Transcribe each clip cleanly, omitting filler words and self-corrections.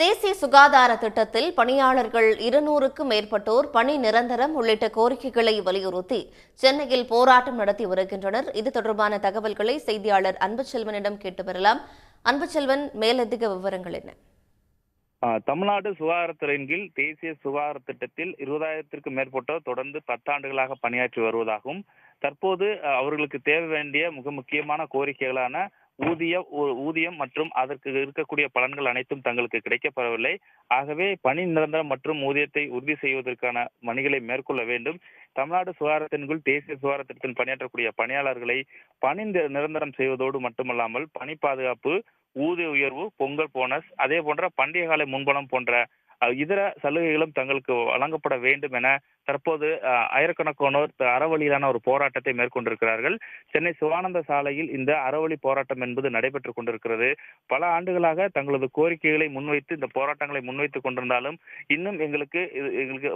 தேசிய சுகாதார திட்டத்தில் பணியாளர்கள் 200க்கும் மேற்பட்டோர் பணி நிரந்தரம் உள்ளிட்ட கோரிக்கைகளை வலியுறுத்தி சென்னையில் போராட்டம் நடத்தி வருகின்றனர். இது தொடர்பான தகவல்களை செய்தியாளர் அன்புச்செல்வனிடம் கேட்டு வரலாம். அன்புச்செல்வன், மேலதிக விவரங்கள் என்ன? தமிழ்நாடு சுகாதாரத்துறையின் கீழ் தேசிய சுகாதார திட்டத்தில் 20,000க்கும் மேற்பட்டோர் தொடர்ந்து 10 ஆண்டுகளாக பணியாற்றி வருவதாகவும், தற்போது அவர்களுக்கு தேவை வேண்டிய மிக முக்கியமான கோரிக்கைகளான ஊதியம் மற்றும் அதற்கு இருக்கக்கூடிய பலன்கள் அனைத்தும் தங்களுக்கு கிடைக்கப்பெறவில்லை. ஆகவே பணி நிரந்தரம் மற்றும் ஊதியத்தை உறுதி செய்வதற்கான பணிகளை மேற்கொள்ள வேண்டும். தமிழ்நாடு சுகாதாரத்தின் கீழ் தேசிய சுகாதார திட்டத்தில் பணியாற்றக்கூடிய பணியாளர்களை பணி நிரந்தரம் செய்வதோடு மட்டுமல்லாமல் பணி பாதுகாப்பு, ஊதிய உயர்வு, பொங்கல் போனஸ், அதே போன்ற பண்டிகை கால முன்பணம் போன்ற இதர சலுகைகளும் தங்களுக்கு வழங்கப்பட வேண்டும் என தற்போது ஆயிரக்கணக்கானோர் அறவழியிலான ஒரு போராட்டத்தை மேற்கொண்டிருக்கிறார்கள். சென்னை சிவானந்த சாலையில் இந்த அறவழி போராட்டம் என்பது நடைபெற்றுக் கொண்டிருக்கிறது. பல ஆண்டுகளாக தங்களது கோரிக்கைகளை முன்வைத்து இந்த போராட்டங்களை முன்வைத்துக் கொண்டிருந்தாலும் இன்னும் எங்களுக்கு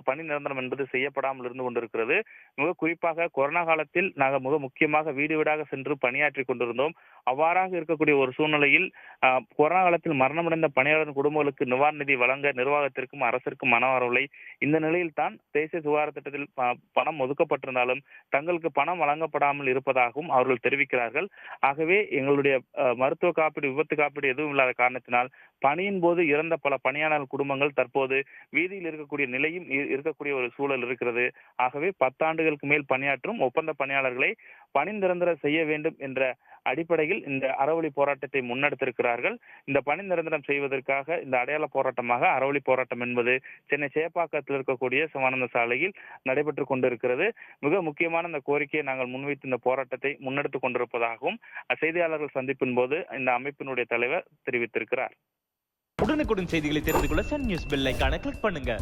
பணி நிரந்தரம் என்பது செய்யப்படாமல் இருந்து கொண்டிருக்கிறது. மிக குறிப்பாக கொரோனா காலத்தில் நாங்கள் மிக முக்கியமாக வீடு வீடாக சென்று பணியாற்றி கொண்டிருந்தோம். அவ்வாறாக இருக்கக்கூடிய ஒரு சூழ்நிலையில் கொரோனா காலத்தில் மரணமடைந்த பணியாளர் குடும்பங்களுக்கு நிவாரண நிதி வழங்க நிர்வாகத்திற்கும் அரசிற்கும் மன வரவில்லை. இந்த நிலையில் தான் தேசிய சுகாதார திட்டத்தில் பணம் ஒதுக்கப்பட்டிருந்தாலும் தங்களுக்கு பணம் வழங்கப்படாமல் இருப்பதாகவும் அவர்கள் தெரிவிக்கிறார்கள். ஆகவே எங்களுடைய மருத்துவ காப்பீடு, விபத்து காப்பீடு எதுவும் இல்லாத காரணத்தினால் பணியின் போது இறந்த பல பணியாளர் குடும்பங்கள் தற்போது வீதியில் இருக்கக்கூடிய நிலையும் இருக்கக்கூடிய ஒரு சூழல் இருக்கிறது. ஆகவே 10 ஆண்டுகளுக்கு மேல் பணியாற்றும் ஒப்பந்த பணியாளர்களை பணி நிரந்தரம் செய்ய வேண்டும் என்ற அடிப்படையில் இந்த அறவழி போராட்டத்தை முன்னெடுத்திருக்கிறார்கள். இந்த பணி நிரந்தரம் செய்வதற்காக இந்த அடையாள போராட்டமாக அறவழி போராட்டம் என்பது சென்னை சேப்பாக்கத்தில் இருக்கக்கூடிய சிவானந்த சாலையில் நடைபெற்றுக் கொண்டிருக்கிறது. மிக முக்கியமான இந்த கோரிக்கையை நாங்கள் முன்வைத்து இந்த போராட்டத்தை முன்னெடுத்துக் கொண்டிருப்பதாகவும் செய்தியாளர்கள் சந்திப்பின் போது இந்த அமைப்பினுடைய தலைவர் தெரிவித்திருக்கிறார். உடனுக்குடன் செய்திகளை தெரிந்து கொள்ள சன் நியூஸ் பெல் ஐகானை கிளிக் பண்ணுங்க.